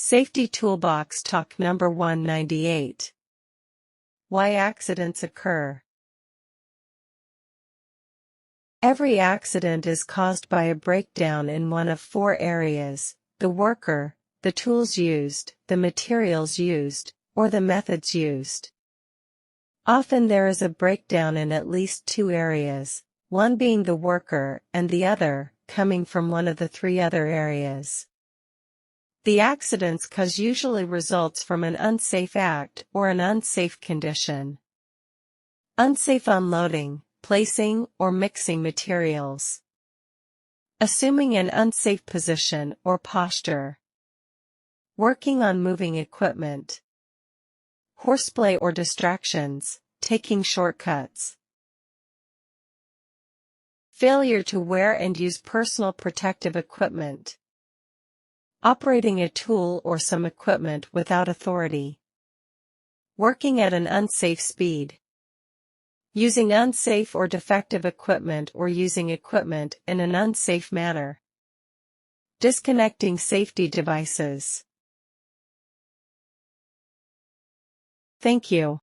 Safety Toolbox Talk number 198. Why accidents occur. Every accident is caused by a breakdown in one of four areas: the worker, the tools used, the materials used, or the methods used. Often there is a breakdown in at least two areas, one being the worker and the other coming from one of the three other areas. The accident's cause usually results from an unsafe act or an unsafe condition. Unsafe unloading, placing, or mixing materials. Assuming an unsafe position or posture. Working on moving equipment. Horseplay or distractions, taking shortcuts. Failure to wear and use personal protective equipment. Operating a tool or some equipment without authority. Working at an unsafe speed. Using unsafe or defective equipment or using equipment in an unsafe manner. Disconnecting safety devices. Thank you.